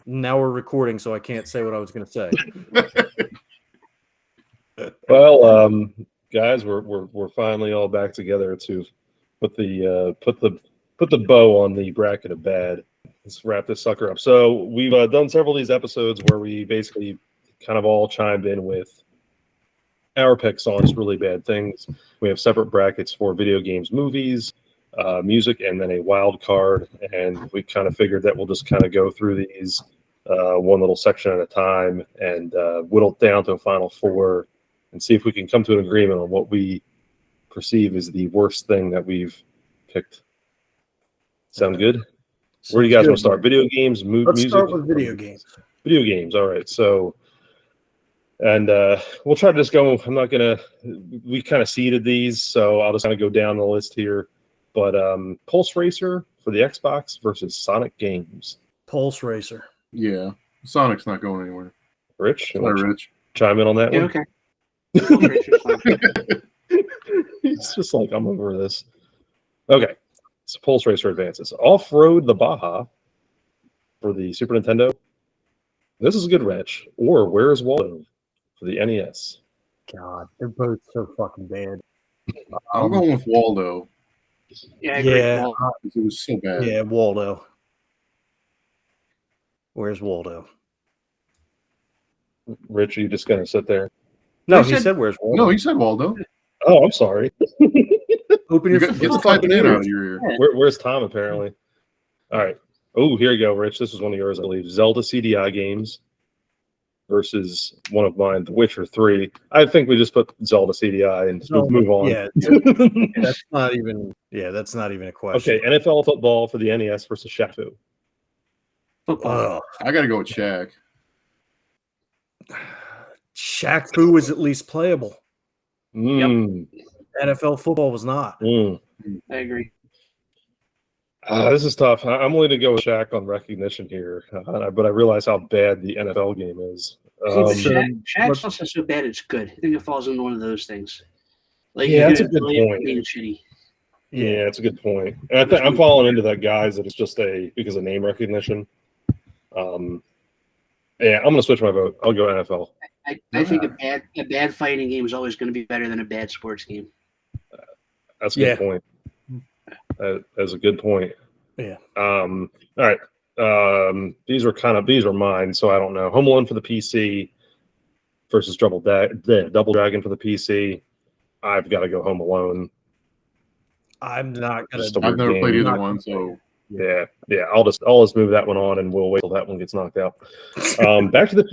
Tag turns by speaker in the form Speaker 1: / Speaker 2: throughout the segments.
Speaker 1: Now we're recording, so I can't say what I was going to say.
Speaker 2: Well, guys, we're finally all back together to put the bow on the bracket of bad. Let's wrap this sucker up. So we've done several of these episodes where we basically kind of all chimed in with our picks on just really bad things. We have separate brackets for video games, movies, music, and then a wild card. And we kind of figured that we'll just kind of go through these one little section at a time and whittle it down to a final four and see if we can come to an agreement on what we perceive as the worst thing that we've picked. Sound good? Where do you guys want to start? Video games,
Speaker 1: Let's
Speaker 2: music?
Speaker 1: start with video games.
Speaker 2: Video games. All right. So, and we'll try to just go. I'm not going to, we kind of seeded these, so I'll just kind of go down the list here. But Pulse Racer for the Xbox versus Sonic Games.
Speaker 1: Pulse Racer.
Speaker 3: Yeah. Sonic's not going anywhere.
Speaker 2: Rich?
Speaker 3: Sorry, Rich.
Speaker 2: Chime in on that one?
Speaker 4: Okay. Pulse Racer's fine.
Speaker 2: He's just like, I'm over this. Okay. So Pulse Racer advances. Off-Road the Baja for the Super Nintendo. This is a good match. Or Where's Waldo for the NES.
Speaker 1: God, they're both so fucking bad.
Speaker 3: I'm going with Waldo.
Speaker 4: Yeah, I agree.
Speaker 1: Yeah.
Speaker 4: Well,
Speaker 3: It was so bad.
Speaker 1: Yeah, Waldo. Where's Waldo?
Speaker 2: Rich, are you just going to sit there?
Speaker 1: No,
Speaker 4: He
Speaker 1: he
Speaker 4: said-
Speaker 1: said where's Waldo.
Speaker 3: No, he said Waldo.
Speaker 2: Oh, I'm sorry.
Speaker 1: Open
Speaker 3: You
Speaker 1: your
Speaker 3: get the typing in out of your ear.
Speaker 2: Where's Tom, apparently? All right. Oh, here you go, Rich. This was one of yours, I believe. Zelda CDI games versus one of mine, The Witcher 3. I think we just put Zelda CDI and just move on.
Speaker 1: Yeah, that's not even. Yeah, that's not even a question.
Speaker 2: Okay, NFL football for the NES versus Shafu.
Speaker 4: football.
Speaker 3: I got to go with Shaq.
Speaker 1: Shaq Fu is at least playable.
Speaker 2: Mm,
Speaker 1: NFL football was not.
Speaker 2: mm.
Speaker 4: I agree.
Speaker 2: This is tough. I'm willing to go with Shaq on recognition here, but I realize how bad the NFL game is.
Speaker 4: Shaq's not so bad it's good. I think it falls into one of those things. Like,
Speaker 2: Yeah,
Speaker 4: you're
Speaker 2: that's a
Speaker 4: gonna
Speaker 2: good
Speaker 4: play it
Speaker 2: point.
Speaker 4: being shitty.
Speaker 2: Yeah, it's a good point. And I'm falling into that, guys, that it's just because of name recognition. Yeah, I'm going to switch my vote. I'll go NFL.
Speaker 4: I think a bad fighting game is always going to be better than a bad sports game.
Speaker 2: That's a good point. That's a good point.
Speaker 1: Yeah.
Speaker 2: All right. These are mine, so I don't know. Home Alone for the PC versus Double Dragon for the PC. I've got to go Home Alone.
Speaker 1: I'm not gonna.
Speaker 2: Just a
Speaker 3: I've
Speaker 2: weird
Speaker 3: never
Speaker 2: game.
Speaker 3: played either one, so
Speaker 2: Yeah. I'll just move that one on, and we'll wait till that one gets knocked out. Back to the.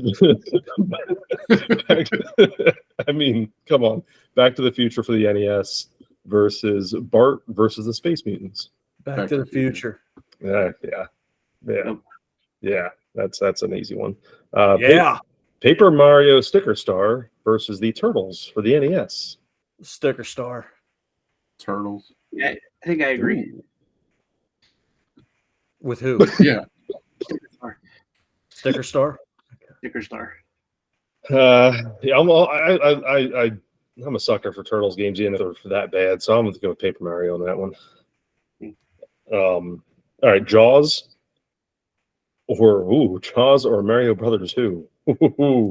Speaker 2: I mean, come on. Back to the Future for the NES versus Bart versus the Space Mutants.
Speaker 1: Back to the Future.
Speaker 2: Yeah. That's an easy one.
Speaker 1: Yeah.
Speaker 2: Paper Mario Sticker Star versus the Turtles for the NES.
Speaker 1: Sticker Star.
Speaker 3: Turtles.
Speaker 4: Yeah, I think I agree.
Speaker 1: With who?
Speaker 3: Yeah.
Speaker 1: Sticker Star.
Speaker 4: Sticker Star.
Speaker 2: Yeah, I'm a sucker for Turtles games, even if they're that bad. So I'm going to go with Paper Mario on that one. All right, Jaws or Mario Brothers 2.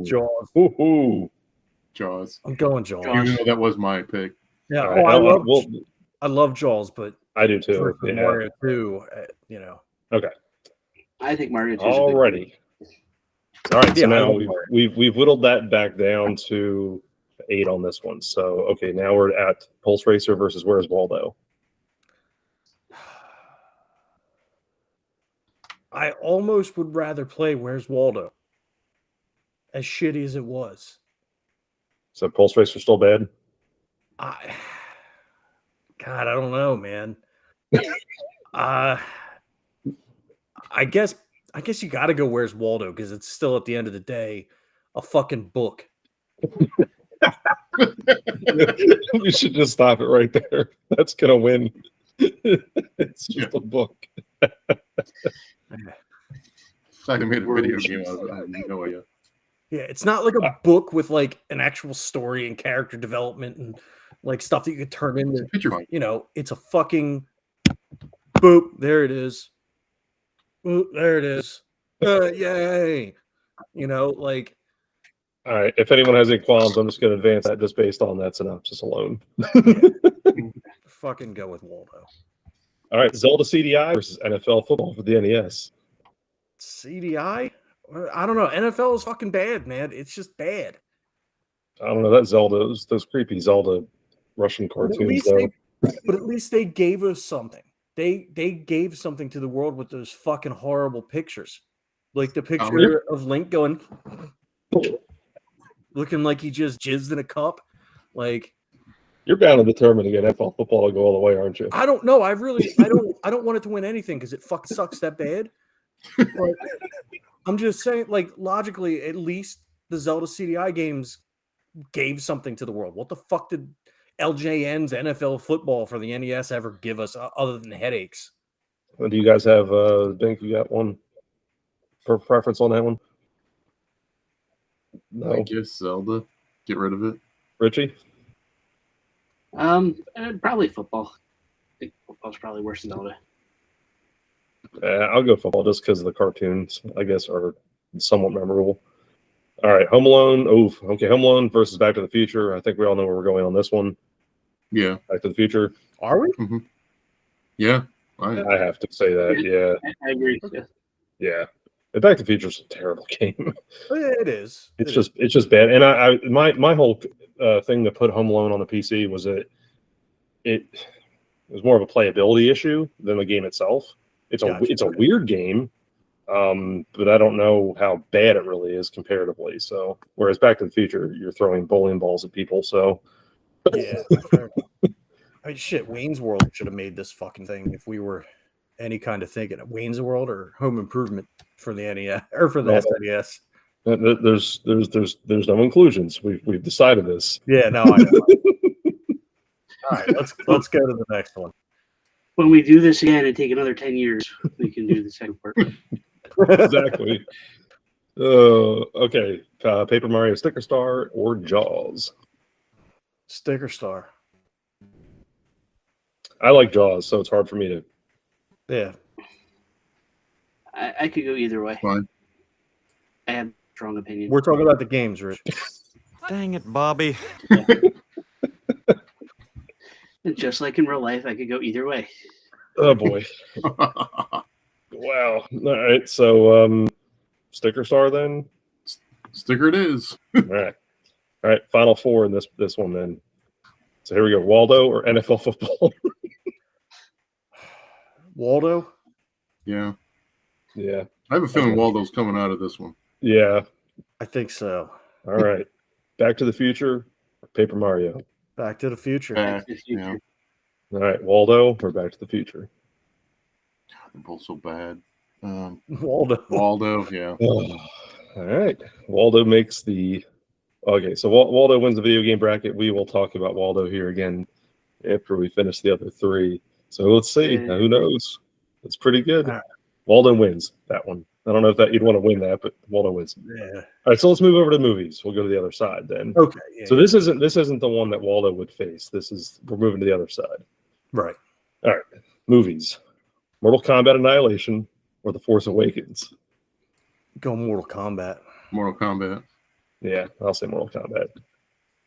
Speaker 1: Jaws.
Speaker 3: Jaws.
Speaker 1: I'm going Jaws.
Speaker 3: Even though that was my pick.
Speaker 1: Yeah.
Speaker 2: Right,
Speaker 1: I love Jaws, but
Speaker 2: I do too.
Speaker 1: for
Speaker 2: Yeah.
Speaker 1: Mario 2,
Speaker 2: Okay.
Speaker 4: I think Mario 2
Speaker 2: Alrighty. All right. So
Speaker 1: Yeah,
Speaker 2: now we've whittled that back down to 8 on this one. So okay, now we're at Pulse Racer versus Where's Waldo.
Speaker 1: I almost would rather play Where's Waldo. As shitty as it was.
Speaker 2: So Pulse Racer still bad?
Speaker 1: God, I don't know, man. I guess you got to go Where's Waldo because it's still at the end of the day a fucking book.
Speaker 2: We should just stop it right there. That's gonna win. It's just a book.
Speaker 3: In fact, I made a video game out of it. I have no idea.
Speaker 1: Yeah, it's not like a book with like an actual story and character development and like stuff that you could turn into.
Speaker 3: Picture fight.
Speaker 1: It's a fucking boop. There it is. Boop, there it is. Yay! You know, like.
Speaker 2: All right. If anyone has any qualms, I'm just going to advance that just based on that synopsis alone.
Speaker 1: Fucking go with Waldo.
Speaker 2: All right. Zelda CDI versus NFL football for the NES.
Speaker 1: CDI? I don't know. NFL is fucking bad, man. It's just bad.
Speaker 2: I don't know. That Zelda, those creepy Zelda Russian cartoons, though.
Speaker 1: But at least they gave us something. They gave something to the world with those fucking horrible pictures. Like the picture of Link going, looking like he just jizzed in a cup. Like,
Speaker 2: you're bound and determined to get NFL football to go all the way, aren't you?
Speaker 1: I don't know. I don't want it to win anything because it fucking sucks that bad. But I'm just saying, like, logically, at least the Zelda CDI games gave something to the world. What the fuck did LJN's NFL football for the NES ever give us other than headaches?
Speaker 2: Do you guys have Bink? You got one for preference on that one? No.
Speaker 3: I guess Zelda. Get rid of it.
Speaker 2: Richie?
Speaker 4: Probably football. I think football's probably worse than Zelda.
Speaker 2: I'll go football just because the cartoons, I guess, are somewhat memorable. All right, Home Alone. Oh, okay, Home Alone versus Back to the Future. I think we all know where we're going on this one.
Speaker 3: Yeah.
Speaker 2: Back to the Future.
Speaker 1: Are we?
Speaker 3: Mm-hmm. Yeah.
Speaker 2: I have to say that. Yeah.
Speaker 4: I agree.
Speaker 2: Yeah. Back to the Future is a terrible game.
Speaker 1: It is.
Speaker 2: It's just bad. And my whole thing to put Home Alone on the PC was that it was more of a playability issue than the game itself. It's a weird game, but I don't know how bad it really is comparatively. So whereas Back to the Future, you're throwing bowling balls at people. So
Speaker 1: yeah. I mean, shit. Wayne's World should have made this fucking thing if we were any kind of thinking of Wayne's World or Home Improvement for the NES or for the SNES.
Speaker 2: There's no inclusions. We've decided this.
Speaker 1: Yeah, no, I know. All right, let's go to the next one.
Speaker 4: When we do this again and take another 10 years, we can do the second part.
Speaker 2: Exactly. Okay. Paper Mario Sticker Star or Jaws?
Speaker 1: Sticker Star.
Speaker 2: I like Jaws, so it's hard for me to.
Speaker 1: Yeah.
Speaker 4: I could go either way.
Speaker 3: Fine.
Speaker 4: I have a strong opinion.
Speaker 1: We're talking about the games, Rich.
Speaker 5: Dang it, Bobby.
Speaker 4: And just like in real life, I could go either way.
Speaker 2: Oh boy. Wow. All right. So Sticker Star then?
Speaker 3: Sticker it is.
Speaker 2: All right. All right. Final four in this one then. So here we go. Waldo or NFL football?
Speaker 1: Waldo?
Speaker 3: Yeah.
Speaker 2: Yeah.
Speaker 3: I have a feeling Waldo's coming out of this one.
Speaker 2: Yeah.
Speaker 1: I think so.
Speaker 2: All right. Back to the Future or Paper Mario?
Speaker 1: Back to the Future.
Speaker 3: Back,
Speaker 4: to the Future.
Speaker 2: All right. Waldo or Back to the Future?
Speaker 3: They're both so bad.
Speaker 1: Waldo.
Speaker 3: Yeah.
Speaker 2: All right. Waldo makes the. Okay, so Waldo wins the video game bracket. We will talk about Waldo here again after we finish the other three. So let's see. Who knows? It's pretty good. Waldo wins that one. I don't know if that you'd want to win that, but Waldo wins.
Speaker 1: Yeah.
Speaker 2: All right, so let's move over to movies. We'll go to the other side then.
Speaker 1: Okay. Yeah,
Speaker 2: so this isn't the one that Waldo would face. We're moving to the other side.
Speaker 1: Right.
Speaker 2: All right. Movies. Mortal Kombat Annihilation or The Force Awakens?
Speaker 1: Go Mortal Kombat.
Speaker 3: Mortal Kombat.
Speaker 2: Yeah, I'll say Mortal Kombat.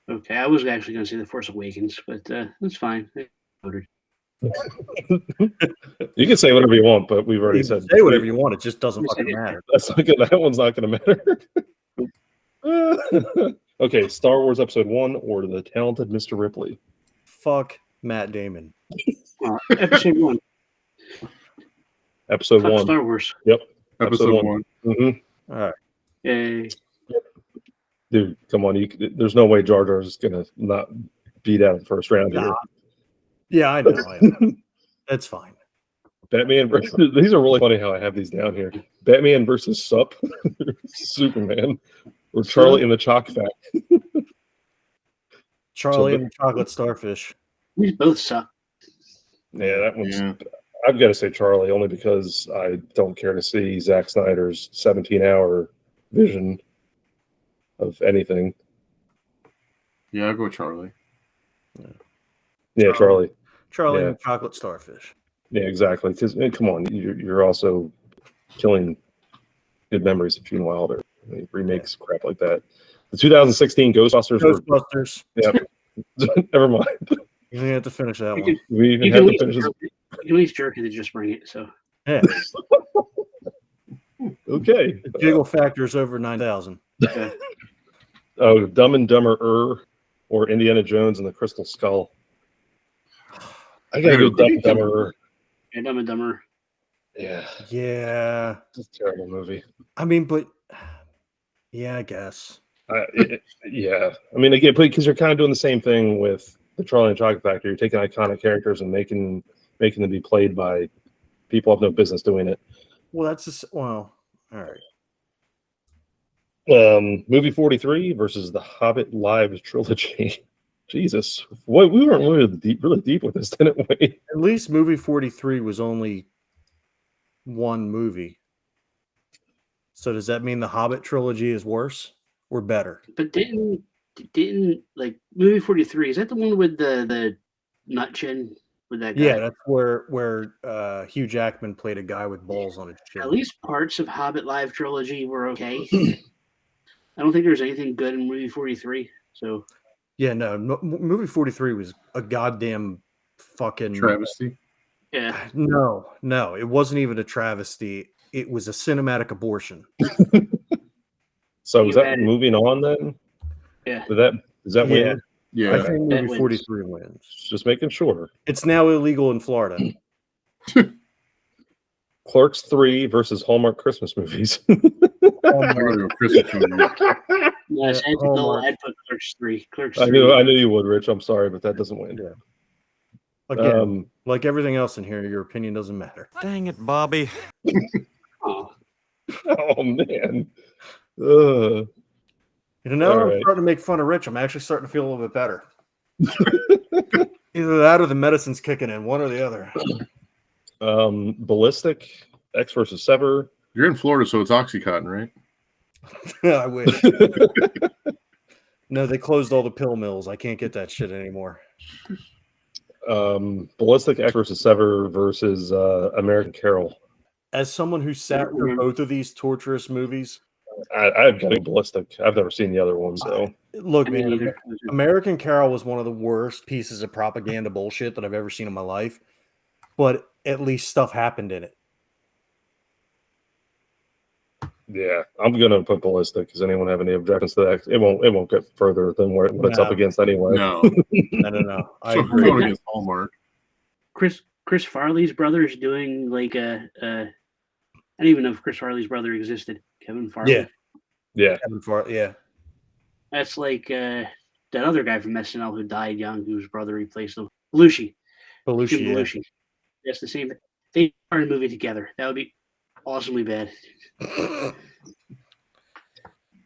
Speaker 4: Okay, I was actually going to say The Force Awakens, but that's fine.
Speaker 2: You can say whatever you want, but we've already said
Speaker 1: say whatever you want. It just doesn't fucking matter.
Speaker 2: That's not good. That one's not going to matter. Okay, Star Wars Episode 1 or The Talented Mr. Ripley?
Speaker 1: Fuck Matt Damon.
Speaker 4: Episode 1.
Speaker 2: Episode 1.
Speaker 4: Star Wars.
Speaker 2: Yep.
Speaker 3: Episode 1.
Speaker 2: Mm-hmm.
Speaker 1: All right.
Speaker 4: Yay.
Speaker 2: Dude, come on. There's no way Jar Jar is going to not beat out in the first round here.
Speaker 1: Yeah, I know. That's fine.
Speaker 2: Batman versus. These are really funny how I have these down here. Batman versus Sup, Superman, or Charlie and the Chalk Factory.
Speaker 1: Charlie and the Chocolate Starfish.
Speaker 4: These both suck.
Speaker 2: Yeah, that one's. Yeah. I've got to say Charlie only because I don't care to see Zack Snyder's 17-hour vision of anything.
Speaker 3: Yeah, I'll go Charlie.
Speaker 2: Yeah, Charlie.
Speaker 1: Charlie and the Chocolate Starfish.
Speaker 2: Yeah, exactly. Because come on, you're also killing good memories of Gene Wilder. He remakes crap like that. The 2016 Ghostbusters. Yep. Never mind.
Speaker 1: You didn't have to finish that one.
Speaker 2: We even had to finish this.
Speaker 4: You can at least jerk it to just bring it. So
Speaker 1: Yeah.
Speaker 2: Okay.
Speaker 1: The jiggle factor is over 9,000.
Speaker 2: Oh, Dumb and Dumber or Indiana Jones and the Crystal Skull. I gotta go Dumb and Dumber.
Speaker 4: Yeah, Dumb and Dumber.
Speaker 2: Yeah.
Speaker 1: Yeah.
Speaker 2: It's a terrible movie.
Speaker 1: I mean, but yeah, I guess.
Speaker 2: Yeah. I mean, again, because you're kind of doing the same thing with the Charlie and the Chocolate Factory. You're taking iconic characters and making them be played by people who have no business doing it.
Speaker 1: Well, that's just, well, all right.
Speaker 2: Movie 43 versus the Hobbit Live trilogy. Jesus, we weren't really deep with this, didn't we?
Speaker 1: At least movie 43 was only one movie. So does that mean the Hobbit trilogy is worse or better?
Speaker 4: But didn't like movie 43? Is that the one with the nut chin with that guy?
Speaker 1: Yeah, that's where Hugh Jackman played a guy with balls on his chin.
Speaker 4: At least parts of Hobbit Live trilogy were okay. I don't think there's anything good in movie 43. So
Speaker 1: yeah, no, movie 43 was a goddamn fucking
Speaker 3: travesty.
Speaker 4: Yeah.
Speaker 1: No, it wasn't even a travesty. It was a cinematic abortion.
Speaker 2: So is that moving on then?
Speaker 4: Yeah.
Speaker 2: Does that win?
Speaker 3: Yeah.
Speaker 1: I think movie 43 wins.
Speaker 2: Just making sure.
Speaker 1: It's now illegal in Florida.
Speaker 2: Clerks 3 versus Hallmark Christmas movies.
Speaker 3: Christmas movie.
Speaker 4: Yes, I'd put Clerks 3. Clerks 3.
Speaker 2: I knew you would, Rich. I'm sorry, but that doesn't win.
Speaker 1: Yeah. Again, like everything else in here, your opinion doesn't matter.
Speaker 5: Dang it, Bobby.
Speaker 4: Oh.
Speaker 2: Oh man.
Speaker 1: You know, I'm
Speaker 2: right.
Speaker 1: starting to make fun of Rich. I'm actually starting to feel a little bit better. Either that or the medicine's kicking in, one or the other.
Speaker 2: Ballistic, X versus Sever.
Speaker 3: You're in Florida, so it's Oxycontin, right?
Speaker 1: I wish. No, they closed all the pill mills. I can't get that shit anymore.
Speaker 2: Ballistic, X versus Sever versus American Carol.
Speaker 1: As someone who sat through both of these torturous movies,
Speaker 2: I've got a Ballistic. I've never seen the other one, so
Speaker 1: look, man, American Carol was one of the worst pieces of propaganda bullshit that I've ever seen in my life. But at least stuff happened in it.
Speaker 2: yeah, I'm gonna put Ballistic. Does anyone have any objections to that? It won't get further than what it's up against anyway.
Speaker 3: No.
Speaker 1: No. I
Speaker 3: So
Speaker 1: agree.
Speaker 3: I'm going against Hallmark.
Speaker 4: Chris Farley's brother is doing like I don't even know if Chris Farley's brother existed. Kevin Farley.
Speaker 2: Yeah.
Speaker 1: Kevin Farley, yeah.
Speaker 4: That's like that other guy from SNL who died young, whose brother replaced him. Belushi.
Speaker 1: Belushi,
Speaker 4: Jim Belushi. That's the same. They started a movie together. That would be awesomely bad.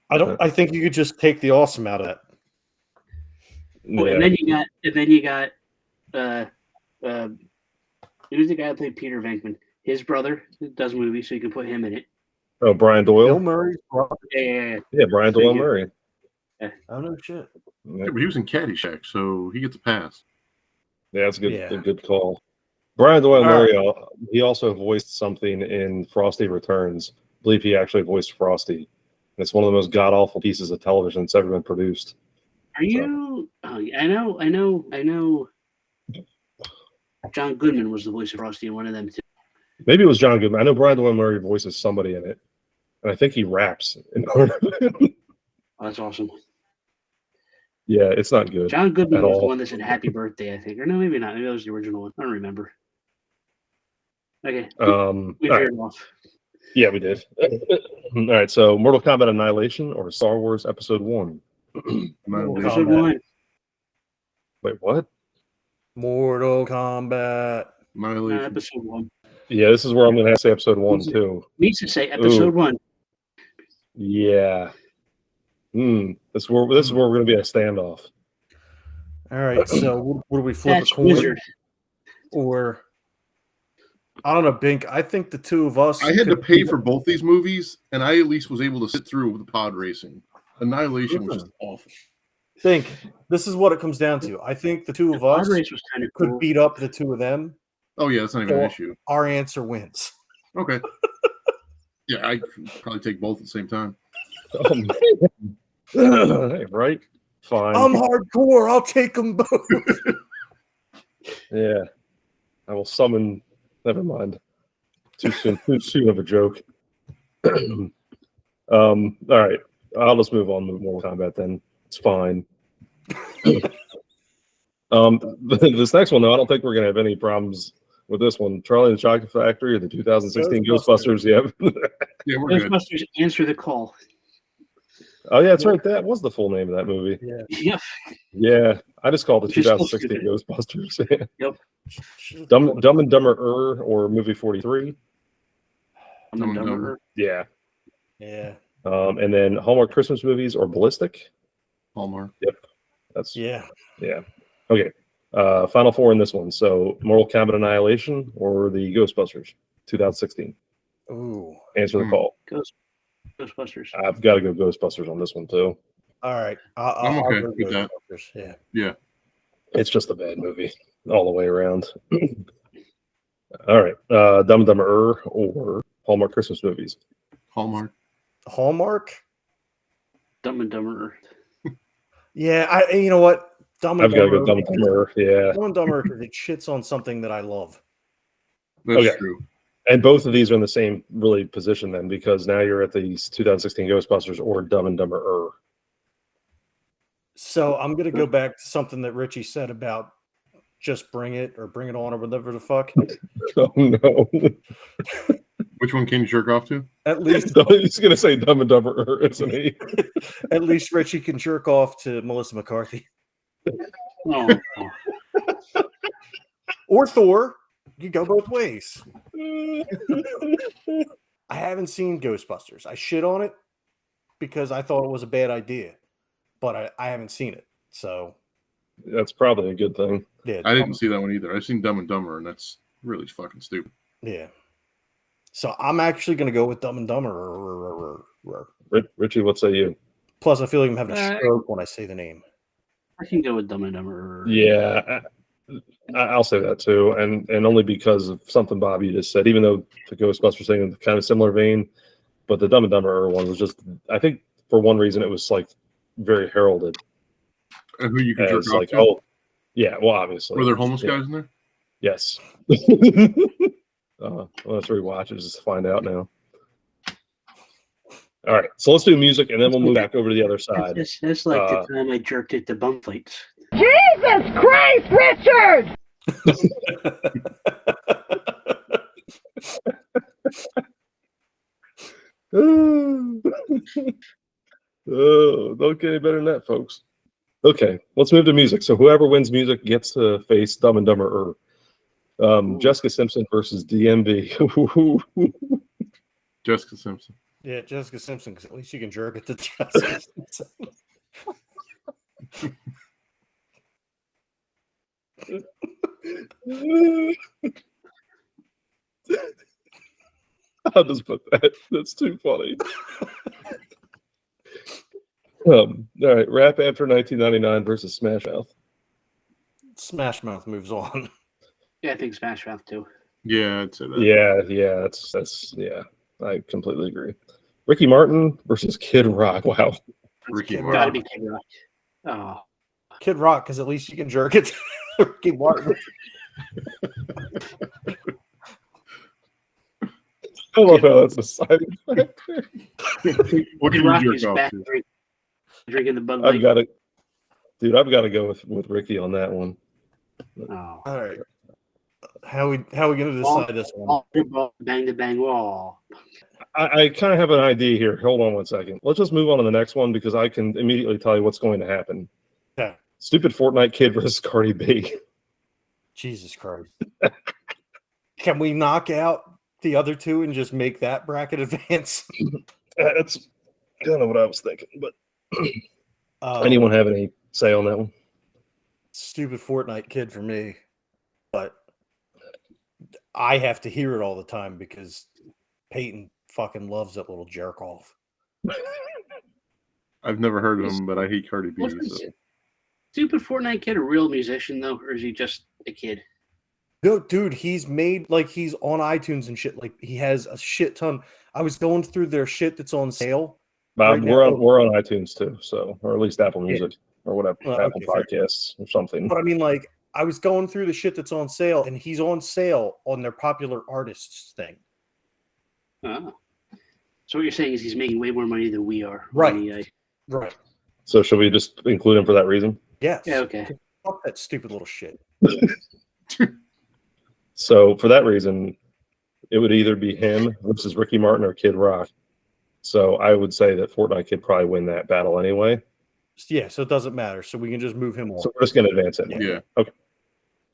Speaker 1: I think you could just take the awesome out of that.
Speaker 2: Yeah.
Speaker 4: And then you got who's the guy who played Peter Venkman? His brother does movies, so you can put him in it.
Speaker 2: Oh, Brian Doyle.
Speaker 1: Bill Murray's brother.
Speaker 4: Yeah.
Speaker 2: Yeah, Brian Doyle Murray.
Speaker 1: Oh no shit.
Speaker 3: Yeah, but he was in Caddyshack, so he gets a pass.
Speaker 2: Yeah, that's a good,
Speaker 1: Yeah.
Speaker 2: a good call. Brian Doyle
Speaker 1: All
Speaker 2: Murray, he also voiced something in Frosty Returns. I believe he actually voiced Frosty. And it's one of the most god awful pieces of television that's ever been produced.
Speaker 4: Are you? Oh, I know. John Goodman was the voice of Frosty in one of them too.
Speaker 2: Maybe it was John Goodman. I know Brian Doyle Murray voices somebody in it, and I think he raps in part of it.
Speaker 4: Oh, that's awesome.
Speaker 2: Yeah, it's not good.
Speaker 4: John Goodman
Speaker 2: At
Speaker 4: was
Speaker 2: all.
Speaker 4: the one that said "Happy Birthday," I think, or no, maybe not. Maybe that was the original one. I don't remember. Okay, we
Speaker 2: All right.
Speaker 4: veered off.
Speaker 2: Yeah, we did. All right, so Mortal Kombat Annihilation or Star Wars Episode 1?
Speaker 4: Episode
Speaker 1: Kombat.
Speaker 4: 1.
Speaker 2: Wait, what?
Speaker 1: Mortal Kombat.
Speaker 3: Annihilation.
Speaker 4: Episode 1.
Speaker 2: Yeah, this is where I'm going to have to say Episode 1, too.
Speaker 4: Needs to say Episode 1.
Speaker 2: Yeah. This is where we're going to be at a standoff.
Speaker 1: All right, so what do we flip
Speaker 4: That's
Speaker 1: a coin?
Speaker 4: Wizard.
Speaker 1: Or I don't know, Bink. I think the two of us.
Speaker 3: I had to
Speaker 1: could-
Speaker 3: pay for both these movies, and I at least was able to sit through the pod racing. Annihilation was just awful.
Speaker 1: Bink. This is what it comes down to. I think the two of
Speaker 4: Pod
Speaker 1: us
Speaker 4: race was kind of
Speaker 1: could
Speaker 4: cool.
Speaker 1: beat up the two of them.
Speaker 3: Oh yeah, that's not even an
Speaker 1: Well,
Speaker 3: issue.
Speaker 1: Our answer wins.
Speaker 3: Okay. Yeah, I could probably take both at the same time.
Speaker 2: Oh, man. Hey, right? Fine.
Speaker 1: I'm hardcore. I'll take them both.
Speaker 2: Yeah. I will summon. Never mind. Too soon of a joke. All right. I'll just move on to Mortal Kombat then. It's fine. This next one, though, I don't think we're going to have any problems with this one. Charlie and the Chocolate Factory or the 2016 Ghostbusters. Yep.
Speaker 3: Yeah, we're good.
Speaker 4: Ghostbusters Answer the Call.
Speaker 2: Oh, yeah, that's right. That was the full name of that movie.
Speaker 1: Yeah.
Speaker 4: Yep.
Speaker 2: Yeah. I just called it
Speaker 4: Which is still
Speaker 2: 2016
Speaker 4: stupid.
Speaker 2: Ghostbusters.
Speaker 4: Yep.
Speaker 2: Dumb and Dumber or movie 43.
Speaker 4: Dumb and Dumber.
Speaker 2: Yeah.
Speaker 1: Yeah.
Speaker 2: And then Hallmark Christmas movies or Ballistic.
Speaker 3: Hallmark.
Speaker 2: Yep. That's
Speaker 1: Yeah.
Speaker 2: Okay. Final four in this one. So Mortal Kombat Annihilation or the Ghostbusters 2016.
Speaker 1: Ooh.
Speaker 2: Answer the call.
Speaker 4: Ghostbusters.
Speaker 2: I've got to go Ghostbusters on this one too.
Speaker 1: All right.
Speaker 3: I'm okay
Speaker 1: go
Speaker 3: with that.
Speaker 1: Yeah.
Speaker 3: Yeah.
Speaker 2: It's just a bad movie all the way around. All right. Dumb and Dumber or Hallmark Christmas movies.
Speaker 3: Hallmark.
Speaker 1: Hallmark.
Speaker 4: Dumb and Dumber.
Speaker 1: Yeah. You know what? Dumb and
Speaker 2: I've got to
Speaker 1: Dumber.
Speaker 2: go Dumb and Dumber. Yeah.
Speaker 1: Dumb and Dumber because it shits on something that I love.
Speaker 3: That's
Speaker 2: Okay.
Speaker 3: true.
Speaker 2: And both of these are in the same really position then, because now you're at these 2016 Ghostbusters or Dumb and Dumber.
Speaker 1: So I'm gonna go back to something that Richie said about just bring it or bring it on or whatever the fuck.
Speaker 2: Oh no!
Speaker 3: Which one can you jerk off to?
Speaker 1: At least,
Speaker 2: He's gonna say Dumb and Dumber, isn't he?
Speaker 1: at least Richie can jerk off to Melissa McCarthy
Speaker 4: Oh.
Speaker 1: or Thor. You go both ways. I haven't seen Ghostbusters. I shit on it because I thought it was a bad idea, but I haven't seen it. So
Speaker 2: That's probably a good thing.
Speaker 1: yeah,
Speaker 3: I didn't see that one either. I've seen Dumb and Dumber, and that's really fucking stupid.
Speaker 1: yeah. So I'm actually gonna go with Dumb and Dumber.
Speaker 2: Richie, what say you?
Speaker 1: Plus, I feel like I'm having a stroke when I say the name.
Speaker 4: I can go with Dumb and Dumber.
Speaker 2: Yeah, I'll say that too, and only because of something Bobby just said. Even though the Ghostbusters thing in kind of similar vein, but the Dumb and Dumber one was just, I think for one reason it was like very heralded.
Speaker 3: And who you can jerk
Speaker 2: As
Speaker 3: off
Speaker 2: like,
Speaker 3: to?
Speaker 2: oh, yeah, well, obviously.
Speaker 3: Were there homeless
Speaker 2: Yeah.
Speaker 3: guys in there?
Speaker 2: Yes. Let's rewatch it just to find out now. All right, so let's do music, and then we'll move back over to the other side.
Speaker 4: That's like the time I jerked it to bum fights.
Speaker 6: Jesus Christ, Richard!
Speaker 2: Oh, don't get any better than that, folks. Okay, let's move to music. So whoever wins music gets to face Dumb and Dumber. Jessica Simpson versus DMV.
Speaker 3: Jessica Simpson.
Speaker 1: Yeah, Jessica Simpson, because at least you can jerk it to Jessica Simpson.
Speaker 2: I'll just put that. That's too funny. All right, Rap After 1999 versus Smash Mouth.
Speaker 1: Smash Mouth moves on.
Speaker 4: Yeah, I think Smash Mouth too.
Speaker 3: Yeah, I'd say that.
Speaker 2: Yeah, that's I completely agree. Ricky Martin versus Kid Rock. Wow.
Speaker 3: Ricky
Speaker 1: Kid
Speaker 3: Martin.
Speaker 4: Gotta be Kid Rock. Oh.
Speaker 1: Kid Rock, because at least you can jerk it to Ricky Martin.
Speaker 2: I love how that's a side effect.
Speaker 3: What
Speaker 4: Kid
Speaker 3: can
Speaker 4: Rock
Speaker 3: you
Speaker 4: is
Speaker 3: jerk off
Speaker 4: back
Speaker 3: to?
Speaker 4: drinking the Bud Light.
Speaker 2: I've got to go with Ricky on that one.
Speaker 4: Oh.
Speaker 1: All right. How we going to decide this one?
Speaker 4: Bang the bang wall.
Speaker 2: I kind of have an idea here. Hold on one second. Let's just move on to the next one because I can immediately tell you what's going to happen.
Speaker 1: Yeah.
Speaker 2: Stupid Fortnite Kid versus Cardi B.
Speaker 1: Jesus Christ. Can we knock out the other two and just make that bracket advance?
Speaker 2: That's kind of what I was thinking. But anyone have any say on that one?
Speaker 1: Stupid Fortnite Kid for me. But I have to hear it all the time because Peyton fucking loves that little jerk off.
Speaker 3: I've never heard of him, but I hate Cardi B.
Speaker 4: Wasn't
Speaker 3: So.
Speaker 4: Stupid Fortnite Kid a real musician though, or is he just a kid?
Speaker 1: No, dude, he's made like he's on iTunes and shit. Like he has a shit ton. I was going through their shit that's on sale.
Speaker 2: Bob,
Speaker 1: Right
Speaker 2: we're
Speaker 1: now-
Speaker 2: on iTunes too, so or at least Apple
Speaker 1: Yeah.
Speaker 2: Music or whatever,
Speaker 1: Well,
Speaker 2: Apple
Speaker 1: okay, fair.
Speaker 2: Podcasts or something.
Speaker 1: But I mean, like, I was going through the shit that's on sale, and he's on sale on their popular artists thing.
Speaker 4: Oh. So what you're saying is he's making way more money than we are.
Speaker 1: Right.
Speaker 4: on the,
Speaker 1: Right.
Speaker 2: So should we just include him for that reason?
Speaker 1: Yes.
Speaker 4: yeah, okay.
Speaker 1: Fuck that stupid little shit.
Speaker 2: So for that reason, it would either be him versus Ricky Martin or Kid Rock. So I would say that Fortnite Kid probably win that battle anyway.
Speaker 1: Yeah, so it doesn't matter. So we can just move him on.
Speaker 2: So we're just going to advance him.
Speaker 3: Yeah.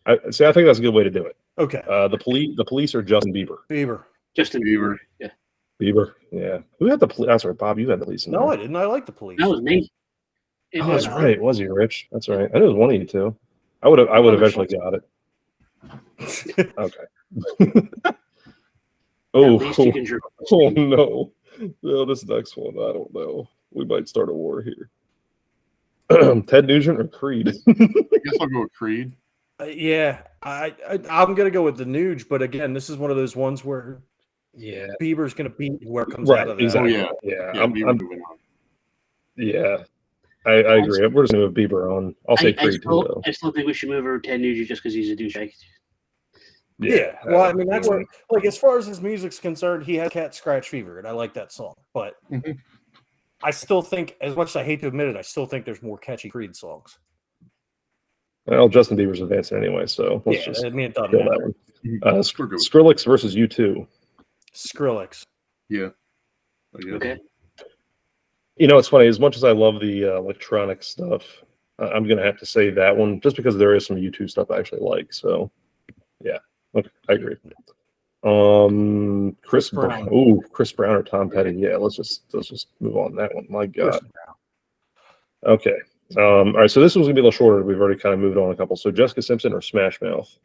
Speaker 2: I think that's a good way to do it.
Speaker 1: Okay.
Speaker 2: The police are Justin Bieber.
Speaker 1: Bieber.
Speaker 4: Justin
Speaker 3: Bieber.
Speaker 4: Yeah.
Speaker 2: Bieber, yeah. Who had the police? That's right, Bob. You had the police. In
Speaker 1: No,
Speaker 2: there.
Speaker 1: I didn't. I like the police.
Speaker 4: That was me. It
Speaker 2: Oh, that's
Speaker 4: was-
Speaker 2: right. Was you, Rich? That's right. I knew it was one of you two. I would eventually got it. Okay.
Speaker 4: At
Speaker 2: oh,
Speaker 4: least you can drink.
Speaker 2: oh no. No, this next one, I don't know. We might start a war here. Ted Nugent or Creed?
Speaker 3: I guess I'll go with Creed.
Speaker 1: Yeah, I'm gonna go with the Nuge, but again, this is one of those ones where
Speaker 2: Yeah.
Speaker 1: Bieber's gonna beat whoever comes
Speaker 2: Right,
Speaker 1: out of that.
Speaker 2: exactly.
Speaker 3: Oh,
Speaker 2: Yeah.
Speaker 3: Yeah,
Speaker 2: I'm,
Speaker 3: Bieber moving on.
Speaker 2: yeah. I agree. We're just gonna move Bieber on. I'll say Creed too, though.
Speaker 4: I still think we should move over Ted Nugent just because he's a douchebag.
Speaker 1: Yeah. Well, I mean, that's where, like, as far as his music's concerned, he has Cat Scratch Fever, and I like that song. But
Speaker 3: Mhm.
Speaker 1: I still think, as much as I hate to admit it, I still think there's more catchy Creed songs.
Speaker 2: Well, Justin Bieber's advancing anyway, so let's
Speaker 1: Yeah,
Speaker 2: just
Speaker 1: I mean, it doesn't
Speaker 2: kill
Speaker 1: matter.
Speaker 2: that one.
Speaker 3: We're good.
Speaker 2: Skrillex versus U2.
Speaker 1: Skrillex.
Speaker 3: Yeah. I guess.
Speaker 4: Okay.
Speaker 2: You know, it's funny. As much as I love the electronic stuff, I'm going to have to say that one just because there is some U2 stuff I actually like. So, yeah, okay, I agree. Chris Brown. Ooh, Chris Brown or Tom Petty. Yeah, let's just move on that one. My God. Okay. All right. So this one's gonna be a little shorter. We've already kind of moved on a couple. So Jessica Simpson or Smash Mouth.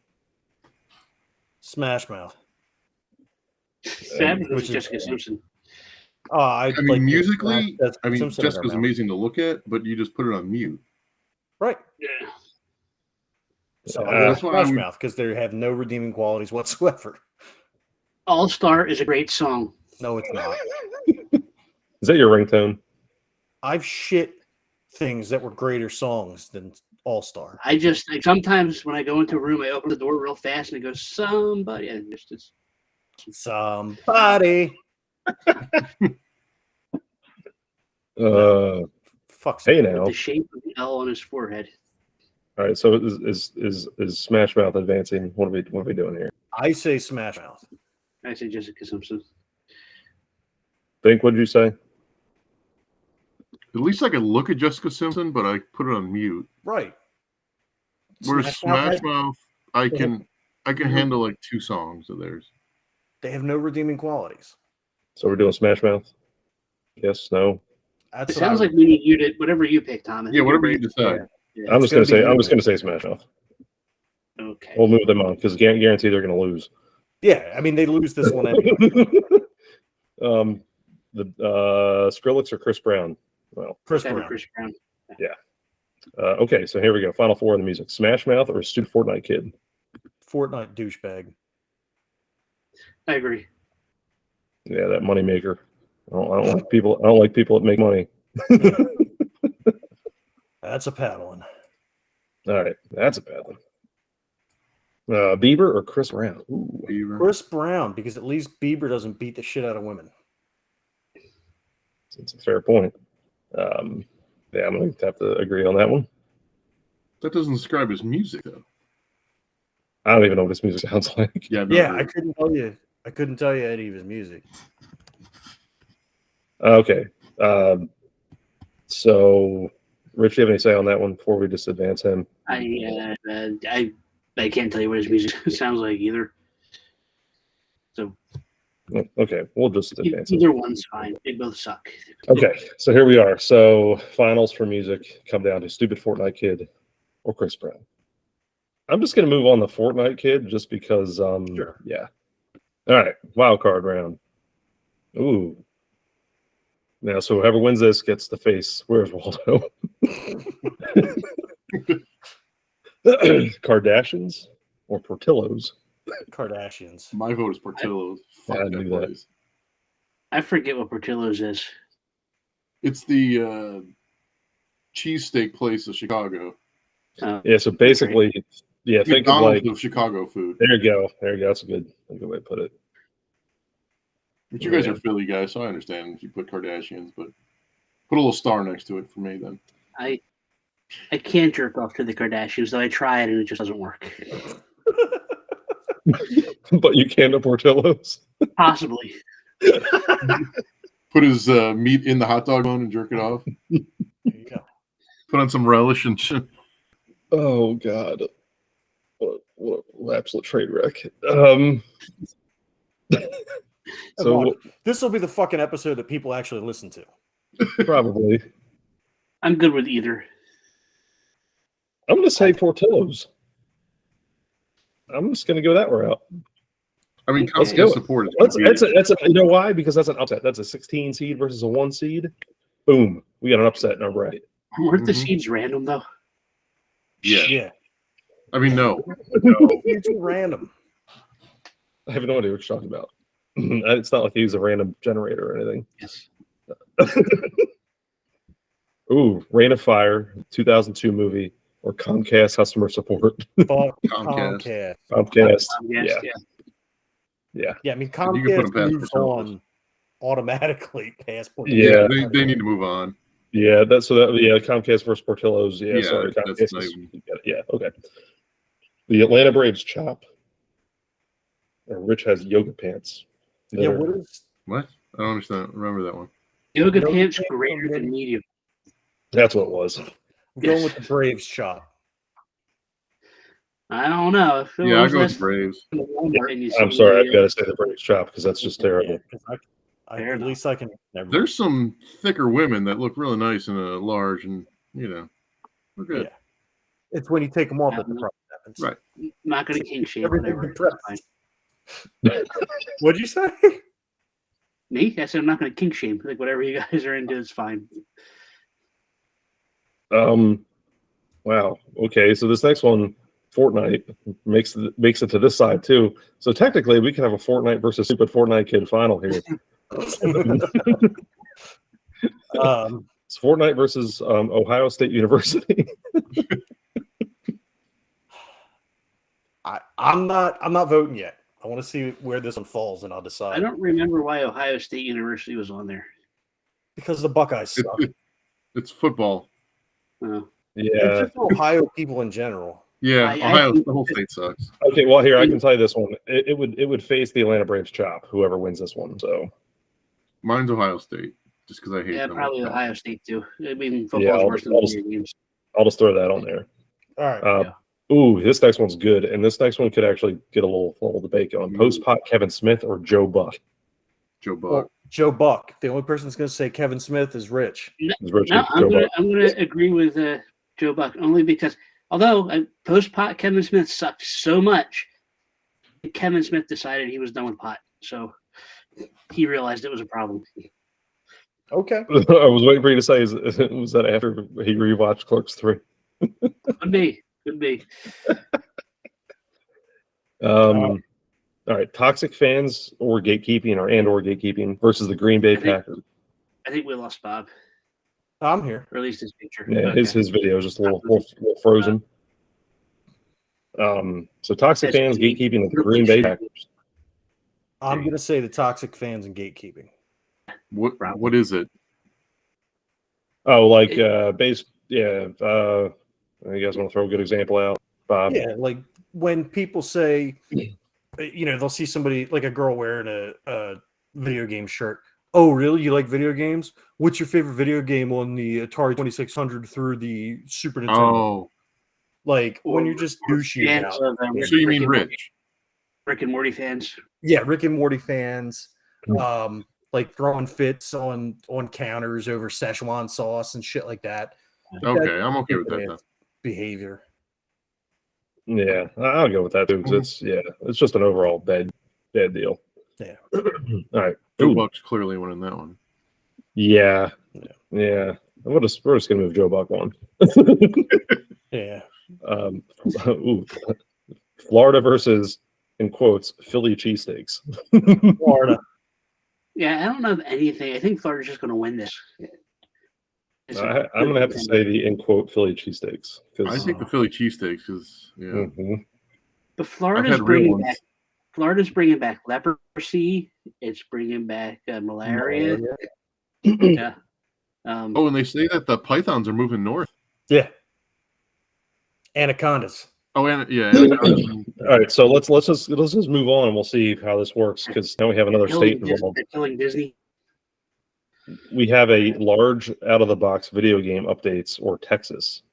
Speaker 1: Smash Mouth.
Speaker 4: Sad
Speaker 1: which
Speaker 4: because
Speaker 1: is-
Speaker 4: Jessica Simpson.
Speaker 1: I
Speaker 3: I mean, musically,
Speaker 1: Simpson
Speaker 3: Jessica's amazing to look at, but you just put it on mute.
Speaker 1: Right.
Speaker 4: Yeah.
Speaker 1: So
Speaker 2: Yeah.
Speaker 1: I'm
Speaker 3: That's why I
Speaker 1: Smash
Speaker 3: would-
Speaker 1: Mouth because they have no redeeming qualities whatsoever.
Speaker 4: All Star is a great song.
Speaker 1: No, it's not.
Speaker 2: Is that your ringtone?
Speaker 1: I've shit things that were greater songs than All Star.
Speaker 4: I just like, sometimes when I go into a room, I open the door real fast and it goes somebody. And it's
Speaker 1: Somebody. Fuck.
Speaker 2: Hey
Speaker 4: with
Speaker 2: now.
Speaker 4: the shape of the L on his forehead.
Speaker 2: All right. So is Smash Mouth advancing? What are we doing here?
Speaker 1: I say Smash Mouth.
Speaker 4: I say Jessica Simpson.
Speaker 2: Bink, what did you say?
Speaker 3: At least I could look at Jessica Simpson, but I put it on mute.
Speaker 1: Right.
Speaker 3: Whereas Smash Mouth, I can
Speaker 1: Mhm.
Speaker 3: handle like 2 songs of theirs.
Speaker 1: They have no redeeming qualities.
Speaker 2: So we're doing Smash Mouth. Yes. No.
Speaker 1: That's
Speaker 4: It
Speaker 1: what I
Speaker 4: sounds
Speaker 1: would-
Speaker 4: like we need you to whatever you pick, Tom.
Speaker 3: Yeah, whatever you decide.
Speaker 4: Yeah.
Speaker 2: I'm
Speaker 1: It's
Speaker 2: just
Speaker 1: gonna
Speaker 2: gonna
Speaker 1: be
Speaker 2: say Smash Mouth.
Speaker 4: Okay.
Speaker 2: We'll move them on because guarantee they're gonna lose.
Speaker 1: Yeah, I mean they lose this one anyway.
Speaker 2: The Skrillex or Chris Brown? Well,
Speaker 1: Chris
Speaker 4: Gotta be
Speaker 1: Brown.
Speaker 4: Chris Brown.
Speaker 2: okay, so here we go. Final 4 in the music: Smash Mouth or Stupid Fortnite Kid?
Speaker 1: Fortnite douchebag.
Speaker 4: I agree.
Speaker 2: Yeah, that money maker. I don't like people. I don't like people that make money.
Speaker 1: That's a paddling.
Speaker 2: All right, that's a bad one. Bieber or Chris Brown? Ooh,
Speaker 3: Bieber.
Speaker 1: Chris Brown, because at least Bieber doesn't beat the shit out of women.
Speaker 2: it's a fair point. Yeah, I'm gonna have to agree on that one.
Speaker 3: That doesn't describe his music, though.
Speaker 2: I don't even know what this music sounds like.
Speaker 3: Yeah, no,
Speaker 1: Yeah, I couldn't tell you. I couldn't tell you any of his music.
Speaker 2: Okay, so Rich, do you have any say on that one before we just advance him?
Speaker 4: I can't tell you what his music sounds like either. So
Speaker 2: Okay, we'll just advance him.
Speaker 4: either one's fine. They both suck.
Speaker 2: Okay, so here we are. So finals for music come down to Stupid Fortnite Kid or Chris Brown. I'm just gonna move on the Fortnite Kid just because
Speaker 1: Sure.
Speaker 2: yeah. All right, wild card round. Ooh. Now, so whoever wins this gets the face. Where's Waldo? Kardashians or Portillo's?
Speaker 1: Kardashians.
Speaker 3: My vote is Portillo's.
Speaker 2: I
Speaker 3: Fuck
Speaker 2: knew
Speaker 3: that
Speaker 2: that.
Speaker 3: place.
Speaker 4: I forget what Portillo's is.
Speaker 3: It's the cheesesteak place of Chicago.
Speaker 2: Yeah, so basically, think of
Speaker 3: McDonald's
Speaker 2: like
Speaker 3: of Chicago food.
Speaker 2: There you go. That's a good way to put it.
Speaker 3: But you guys are Philly guys, so I understand if you put Kardashians, but put a little star next to it for me then.
Speaker 4: I can't jerk off to the Kardashians, though I try it and it just doesn't work.
Speaker 2: But you can to Portillo's?
Speaker 4: Possibly.
Speaker 3: Put his meat in the hot dog bone and jerk it off.
Speaker 1: There you go.
Speaker 3: Put on some relish and shit.
Speaker 2: Oh God. What absolute trade wreck. So
Speaker 1: this will be the fucking episode that people actually listen to.
Speaker 2: Probably.
Speaker 4: I'm good with either.
Speaker 2: I'm gonna say Portillo's. I'm just gonna go that route.
Speaker 3: I mean,
Speaker 2: Let's go.
Speaker 3: Support is
Speaker 2: That's a you know why? Because that's an upset. That's a 16 seed versus a 1 seed. Boom. We got an upset in our bracket.
Speaker 4: Weren't the seeds random though?
Speaker 1: Yeah.
Speaker 3: I mean, no.
Speaker 1: It's random.
Speaker 2: I have no idea what you're talking about. It's not like he was a random generator or anything.
Speaker 4: Yes.
Speaker 2: Ooh, Rain of Fire, 2002 movie, or Comcast customer support.
Speaker 1: Fuck
Speaker 3: Comcast.
Speaker 1: Comcast.
Speaker 2: Yeah.
Speaker 1: Yeah, I mean,
Speaker 3: You can put
Speaker 1: Comcast
Speaker 3: them past
Speaker 1: moves
Speaker 3: Portillo's.
Speaker 1: on automatically past
Speaker 2: Yeah.
Speaker 3: They need to move on.
Speaker 2: Yeah, Comcast versus Portillo's. Yeah,
Speaker 3: Yeah,
Speaker 2: sorry,
Speaker 3: that's
Speaker 2: Comcast.
Speaker 3: not
Speaker 2: Yeah, okay. The Atlanta Braves chop. Rich has yoga pants.
Speaker 1: Yeah, what is
Speaker 3: What? I don't understand. Remember that one.
Speaker 4: Yoga
Speaker 1: Yoga
Speaker 4: pants
Speaker 1: pants
Speaker 4: greater
Speaker 1: from
Speaker 4: than medium.
Speaker 2: That's what it was.
Speaker 1: I'm going with the Braves shop?
Speaker 4: I don't know. If it
Speaker 3: Yeah, I
Speaker 4: was
Speaker 3: go with
Speaker 4: less
Speaker 3: Braves.
Speaker 4: than Walmart and you
Speaker 2: I'm
Speaker 4: see
Speaker 2: sorry,
Speaker 4: the,
Speaker 2: I've got to say the Braves chop because that's just terrible.
Speaker 1: Yeah, 'cause
Speaker 4: Fair
Speaker 1: at
Speaker 4: enough.
Speaker 1: least I can. Never mind.
Speaker 3: There's some thicker women that look really nice in a large, and we're good.
Speaker 1: Yeah. It's when you take them off that the problem happens.
Speaker 3: Right.
Speaker 4: I'm not going to kink shame.
Speaker 1: Everything
Speaker 4: Whatever.
Speaker 1: depressed.
Speaker 4: It's fine.
Speaker 1: What'd you say?
Speaker 4: Me? I said I'm not going to kink shame. Like whatever you guys are into is fine.
Speaker 2: Wow. Okay, so this next one, Fortnite, makes it to this side too. So technically, we can have a Fortnite versus stupid Fortnite kid final here. It's Fortnite versus Ohio State University.
Speaker 1: I'm not voting yet. I want to see where this one falls, and I'll decide.
Speaker 4: I don't remember why Ohio State University was on there.
Speaker 1: Because the Buckeyes suck.
Speaker 3: It's football.
Speaker 4: Oh.
Speaker 1: It's
Speaker 2: Yeah.
Speaker 1: just Ohio people in general.
Speaker 3: Yeah,
Speaker 4: I
Speaker 3: Ohio,
Speaker 4: think-
Speaker 3: the whole state sucks.
Speaker 2: Okay. Well, here I can tell you this one. It would face the Atlanta Braves chop. Whoever wins this one. So
Speaker 3: Mine's Ohio State, just because I hate
Speaker 4: Yeah,
Speaker 3: them.
Speaker 4: probably Ohio State too. I mean,
Speaker 2: Yeah,
Speaker 4: football's
Speaker 2: I'll-
Speaker 4: worse than
Speaker 2: I'll
Speaker 4: video games.
Speaker 2: I'll just throw that on there.
Speaker 1: All right.
Speaker 2: Ooh, this next one's good, and this next one could actually get a little debate going. Post pot Kevin Smith or Joe Buck.
Speaker 3: Joe Buck.
Speaker 1: Well, Joe Buck. The only person that's going to say Kevin Smith is Rich.
Speaker 2: Is Richard
Speaker 4: No,
Speaker 2: Joe Buck.
Speaker 4: I'm gonna agree with Joe Buck only because although post pot Kevin Smith sucked so much, Kevin Smith decided he was done with pot, so he realized it was a problem.
Speaker 1: Okay.
Speaker 2: I was waiting for you to say, was that after he rewatched Clerks 3?
Speaker 4: Could be.
Speaker 2: All right, toxic fans or gatekeeping or gatekeeping versus the Green Bay Packers.
Speaker 4: I think we lost Bob,
Speaker 1: I'm here.
Speaker 4: or at least his picture.
Speaker 2: Yeah,
Speaker 4: Okay.
Speaker 2: his video is just a little frozen. So toxic fans gatekeeping with the Green Bay Packers.
Speaker 1: I'm going to say the toxic fans and gatekeeping.
Speaker 3: What is it?
Speaker 2: Oh, like base. Yeah. You guys want to throw a good example out, Bob?
Speaker 1: Yeah, like when people say, they'll see somebody like a girl wearing a video game shirt. Oh, really? You like video games? What's your favorite video game on the Atari 2600 through the Super Nintendo?
Speaker 3: Oh,
Speaker 1: Like when you're just douchey
Speaker 4: Fans
Speaker 1: about.
Speaker 4: of,
Speaker 3: so you mean
Speaker 4: Rick and
Speaker 3: Rich?
Speaker 4: Rick and Morty fans.
Speaker 1: Yeah, Rick and Morty fans. Like throwing fits on counters over Szechuan sauce and shit like that.
Speaker 3: Okay, I'm okay with that. Then.
Speaker 1: Behavior.
Speaker 2: Yeah, I'll go with that too because it's just an overall bad deal.
Speaker 1: Yeah.
Speaker 2: All right.
Speaker 3: Joe
Speaker 2: Ooh.
Speaker 3: Buck's clearly winning that one.
Speaker 2: Yeah. We're just gonna move Joe Buck on.
Speaker 1: Yeah.
Speaker 2: Ooh. Florida versus, in quotes, Philly cheesesteaks.
Speaker 1: Florida.
Speaker 4: Yeah, I don't know of anything. I think Florida's just going to win this.
Speaker 2: I'm going to have to say the, in quote, Philly cheesesteaks.
Speaker 3: I think the Philly cheesesteaks is, yeah.
Speaker 2: Mm-hmm.
Speaker 4: But
Speaker 3: I've
Speaker 4: Florida's
Speaker 3: had real
Speaker 4: bringing
Speaker 3: ones.
Speaker 4: back. Florida's bringing back leprosy. It's bringing back malaria. Yeah.
Speaker 3: Oh, and they say that the pythons are moving north.
Speaker 1: Yeah. Anacondas.
Speaker 3: Oh, and yeah.
Speaker 2: All right, so let's just move on and we'll see how this works because now we have another state involved.
Speaker 4: They're killing Disney.
Speaker 2: We have a large out of the box video game updates or Texas.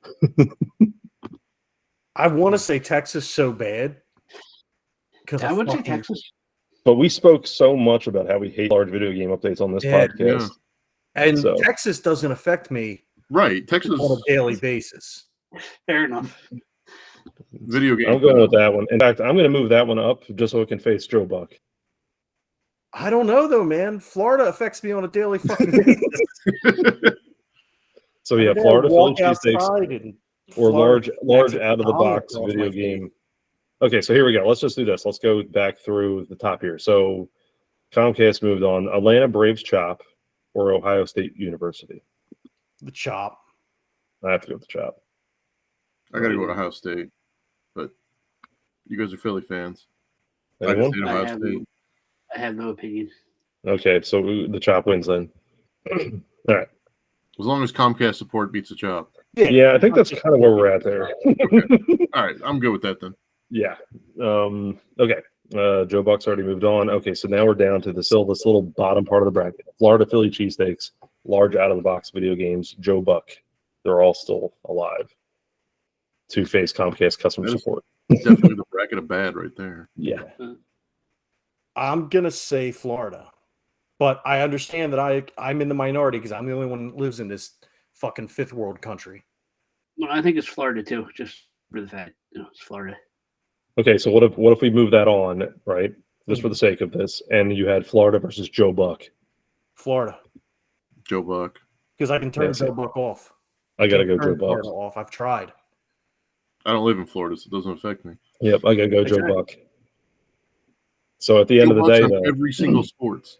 Speaker 1: I want to say Texas so bad. Because
Speaker 4: I would say Texas.
Speaker 2: But we spoke so much about how we hate large video game updates on this podcast.
Speaker 1: And
Speaker 2: So-
Speaker 1: Texas doesn't affect me
Speaker 3: Right, Texas
Speaker 1: on a daily basis.
Speaker 4: Fair enough.
Speaker 3: video game.
Speaker 2: I'm going with that one. In fact, I'm going to move that one up just so it can face Joe Buck.
Speaker 1: I don't know though, man. Florida affects me on a daily fucking basis.
Speaker 2: So yeah,
Speaker 1: I'm gonna
Speaker 2: Florida Philly
Speaker 1: walk
Speaker 2: cheesesteaks
Speaker 1: outside and
Speaker 2: or
Speaker 1: Florida
Speaker 2: large
Speaker 1: gets
Speaker 2: out of the box
Speaker 1: across
Speaker 2: video
Speaker 1: my
Speaker 2: game. Okay, so here we go. Let's just do this. Let's go back through the top here. So Comcast moved on. Atlanta Braves Chop or Ohio State University.
Speaker 1: the chop.
Speaker 2: I have to go with the Chop.
Speaker 3: I got to go to Ohio State, but you guys are Philly fans. I
Speaker 2: Anyone?
Speaker 3: just hate Ohio State.
Speaker 4: I have no opinion.
Speaker 2: Okay, so the Chop wins then. All right.
Speaker 3: As long as Comcast support beats the Chop.
Speaker 2: Yeah, I think that's kind of where we're at there.
Speaker 3: All right, I'm good with that then.
Speaker 2: Yeah. Okay. Joe Buck's already moved on. Okay, so now we're down to this little bottom part of the bracket. Florida Philly cheesesteaks, large out of the box video games, Joe Buck. They're all still alive to face Comcast customer
Speaker 3: That is-
Speaker 2: support.
Speaker 3: Definitely the bracket of bad right there.
Speaker 2: Yeah.
Speaker 1: I'm gonna say Florida, but I understand that I'm in the minority because I'm the only one that lives in this fucking fifth world country.
Speaker 4: Well, I think it's Florida too, just for the fact it's Florida.
Speaker 2: Okay, so what if we move that on, right? Just for the sake of this, and you had Florida versus Joe Buck.
Speaker 1: Florida,
Speaker 3: Joe Buck.
Speaker 1: because I can turn
Speaker 2: Yes.
Speaker 1: Joe Buck off.
Speaker 2: I gotta go
Speaker 1: Turn
Speaker 2: Joe Buck.
Speaker 1: Florida off. I've tried.
Speaker 3: I don't live in Florida, so it doesn't affect me.
Speaker 2: Yep, I gotta go Joe
Speaker 1: Okay.
Speaker 2: Buck. So at the end
Speaker 3: Joe
Speaker 2: of the
Speaker 3: Buck's
Speaker 2: day,
Speaker 3: on
Speaker 2: though,
Speaker 3: every single sports.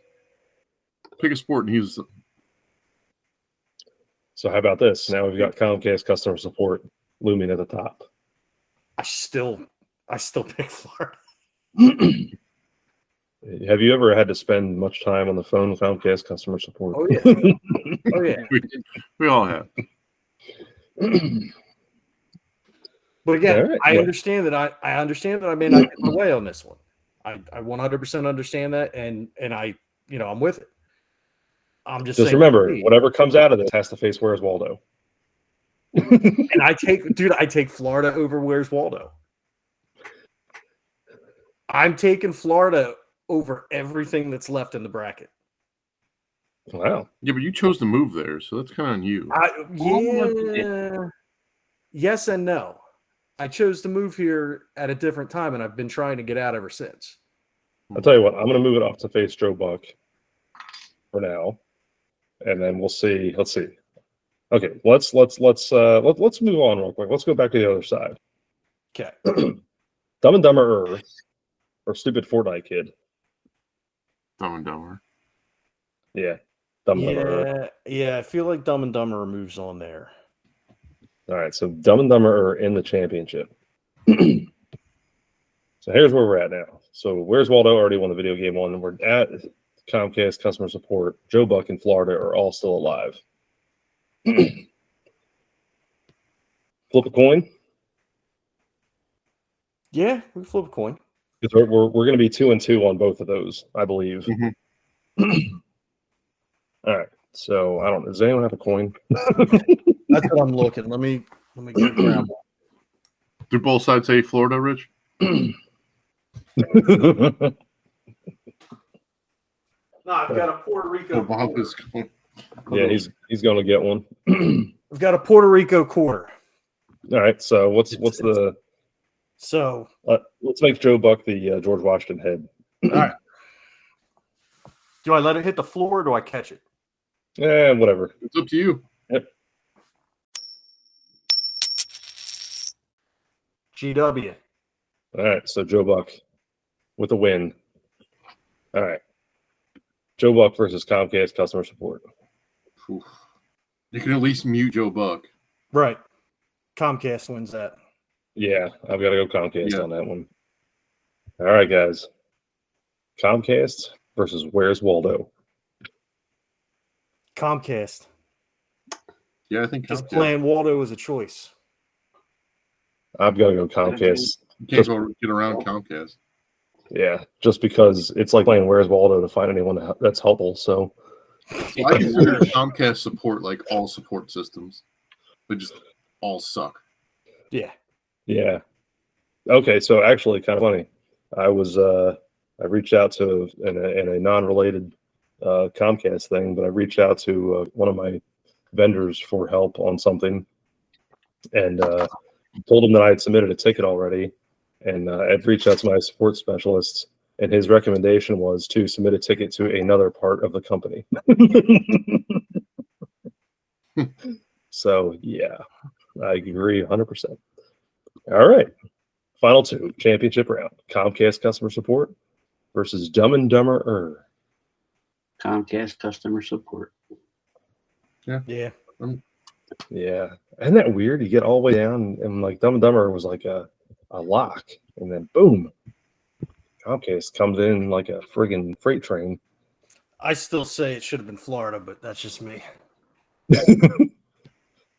Speaker 3: Pick a sport and he's
Speaker 2: so how about this? Now we've got Comcast customer support looming at the top.
Speaker 1: I still pick Florida.
Speaker 2: Have you ever had to spend much time on the phone with Comcast customer support?
Speaker 1: Oh yeah. Oh yeah.
Speaker 3: we all have.
Speaker 1: But again,
Speaker 2: All right,
Speaker 1: I
Speaker 2: well-
Speaker 1: understand that I understand that I may not get my way on this one. I 100% understand that, and I I'm with it. I'm just
Speaker 2: Just
Speaker 1: saying,
Speaker 2: remember,
Speaker 1: hey,
Speaker 2: whatever comes out of this has to face Where's Waldo.
Speaker 1: and I take Florida over Where's Waldo. I'm taking Florida over everything that's left in the bracket.
Speaker 2: Wow.
Speaker 3: Yeah, but you chose to move there, so that's kind of on you.
Speaker 1: Yeah. Yes and no. I chose to move here at a different time, and I've been trying to get out ever since.
Speaker 2: I'll tell you what, I'm going to move it off to face Joe Buck for now, and then we'll see. Let's see. Okay, let's move on real quick. Let's go back to the other side.
Speaker 1: Okay.
Speaker 2: Dumb and Dumber or Stupid Fortnite Kid.
Speaker 3: Dumb and Dumber.
Speaker 2: Yeah, Dumb and Dumber.
Speaker 1: Yeah. I feel like Dumb and Dumber moves on there.
Speaker 2: All right, so Dumb and Dumber are in the championship. So here's where we're at now. So Where's Waldo already won the video game one, and we're at Comcast customer support. Joe Buck and Florida are all still alive. Flip a coin.
Speaker 1: Yeah, we flip a coin.
Speaker 2: Because we're going to be 2-2 on both of those, I believe. All right. So I don't know. Does anyone have a coin?
Speaker 1: That's what I'm looking. Let me get grab one.
Speaker 3: Do both sides say Florida, Rich?
Speaker 1: No, I've got a Puerto Rico.
Speaker 3: Bob
Speaker 1: quarter.
Speaker 3: is going.
Speaker 2: Yeah, he's going to get one.
Speaker 1: I've got a Puerto Rico quarter.
Speaker 2: All right. So what's the?
Speaker 1: So
Speaker 2: Let's make Joe Buck the George Washington head.
Speaker 1: all right. Do I let it hit the floor or do I catch it?
Speaker 2: Whatever.
Speaker 3: It's up to you.
Speaker 2: Yep.
Speaker 1: GW.
Speaker 2: All right, so Joe Buck with a win. All right. Joe Buck versus Comcast customer support.
Speaker 3: Oof. You can at least mute Joe Buck.
Speaker 1: Right. Comcast wins that.
Speaker 2: Yeah, I've got to go Comcast
Speaker 3: Yeah.
Speaker 2: on that one. All right, guys. Comcast versus Where's Waldo?
Speaker 1: Comcast.
Speaker 3: Yeah, I think
Speaker 1: Just
Speaker 3: Comcast.
Speaker 1: playing Waldo is a choice.
Speaker 2: I've got to go Comcast.
Speaker 3: You can't go get around Comcast.
Speaker 2: Yeah, just because it's like playing Where's Waldo to find anyone that's helpful. So
Speaker 3: I consider Comcast support like all support systems. They just all suck.
Speaker 1: Yeah.
Speaker 2: yeah. Okay, so actually, kind of funny. I reached out to in a non-related Comcast thing, but I reached out to one of my vendors for help on something, and told him that I had submitted a ticket already, and I've reached out to my support specialist, and his recommendation was to submit a ticket to another part of the company. So yeah, I agree 100%. All right, final two, championship round: Comcast customer support versus Dumb and Dumber.
Speaker 4: Comcast customer support.
Speaker 1: Yeah.
Speaker 2: Yeah, isn't that weird? You get all the way down, and like Dumb and Dumber was like a lock, and then boom, Comcast comes in like a friggin' freight train.
Speaker 1: I still say it should have been Florida, but that's just me.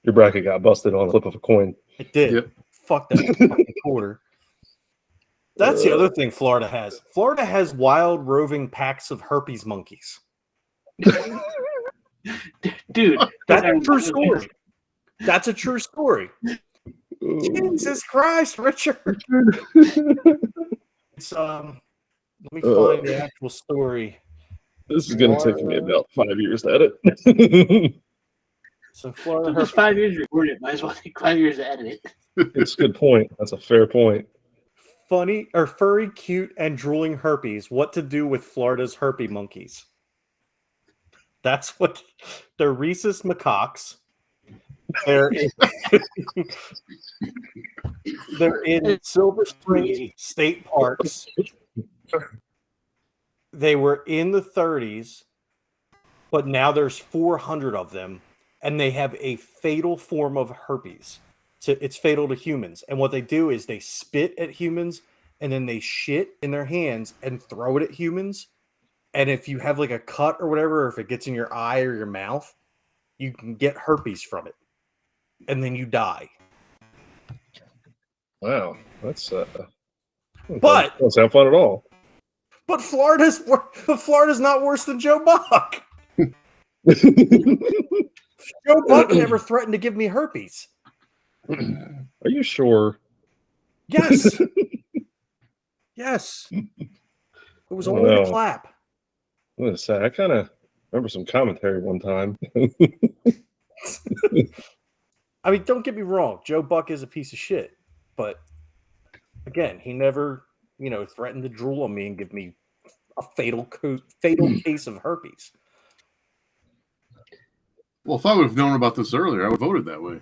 Speaker 2: Your bracket got busted on the flip of a coin.
Speaker 1: It did.
Speaker 3: Yep.
Speaker 1: Fuck that fucking quarter. That's the other thing Florida has. Florida has wild roving packs of herpes monkeys.
Speaker 4: Dude,
Speaker 1: That's a true story. That's a true story. Jesus Christ, Richard. It's let me find the actual story.
Speaker 2: This is going to take me about 5 years to edit.
Speaker 1: So Florida
Speaker 4: Took us
Speaker 1: herpes.
Speaker 4: 5 years to record it. Might as well take 5 years to edit it.
Speaker 2: It's a good point. That's a fair point.
Speaker 1: Funny or furry, cute, and drooling herpes. What to do with Florida's herpy monkeys? That's what they're rhesus macaques. They're in Silver Spring State Parks. They were in the 30s, but now there's 400 of them, and they have a fatal form of herpes. So it's fatal to humans. And what they do is they spit at humans, and then they shit in their hands and throw it at humans. And if you have like a cut or whatever, or if it gets in your eye or your mouth, you can get herpes from it. And then you die.
Speaker 2: Wow. That's
Speaker 1: But
Speaker 2: doesn't sound fun at all.
Speaker 1: But Florida's not worse than Joe Buck. Joe Buck never threatened to give me herpes.
Speaker 2: Are you sure?
Speaker 1: Yes. Yes. It was only a clap.
Speaker 2: I'm gonna say I kind of remember some commentary one time.
Speaker 1: I mean, don't get me wrong. Joe Buck is a piece of shit. But again, he never, threatened to drool on me and give me a fatal case of herpes.
Speaker 3: Well, if I would have known about this earlier, I would have voted that way.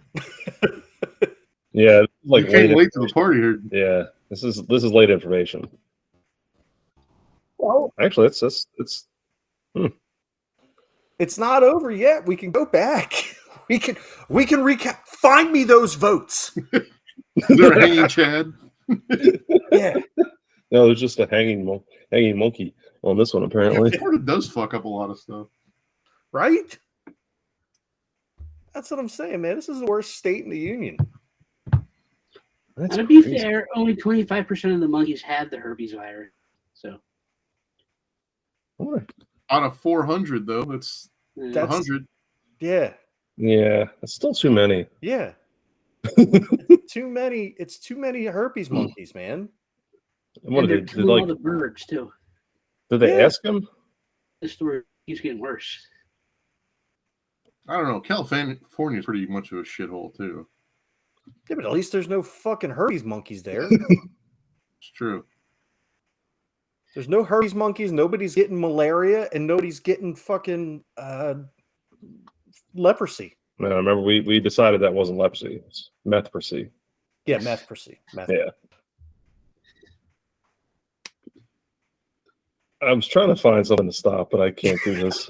Speaker 2: Yeah, like
Speaker 3: you came late to the party here.
Speaker 2: Yeah, this is late information.
Speaker 1: Well,
Speaker 2: actually, it's
Speaker 1: It's not over yet. We can go back. We can recap. Find me those votes.
Speaker 3: They're hanging Chad.
Speaker 1: Yeah.
Speaker 2: No, there's just a hanging monkey on this one apparently.
Speaker 3: Florida does fuck up a lot of stuff,
Speaker 1: right? That's what I'm saying, man. This is the worst state in the union.
Speaker 2: That's
Speaker 4: To be
Speaker 2: crazy.
Speaker 4: fair, only 25% of the monkeys have the herpes virus. So
Speaker 3: out of 400, though, that's 100.
Speaker 1: Yeah.
Speaker 2: Yeah, it's still too many.
Speaker 1: Yeah. It's too many herpes monkeys, man.
Speaker 2: What
Speaker 4: and they're
Speaker 2: did
Speaker 4: killing all the birds too.
Speaker 2: Did they ask him?
Speaker 4: The story keeps getting worse.
Speaker 3: I don't know. California is pretty much of a shithole too.
Speaker 1: Yeah, but at least there's no fucking herpes monkeys there.
Speaker 3: It's true.
Speaker 1: There's no herpes monkeys. Nobody's getting malaria, and nobody's getting fucking leprosy.
Speaker 2: No, remember we decided that wasn't leprosy. It's methprosy.
Speaker 1: Yeah, methprosy.
Speaker 2: Yeah. I was trying to find something to stop, but I can't do this.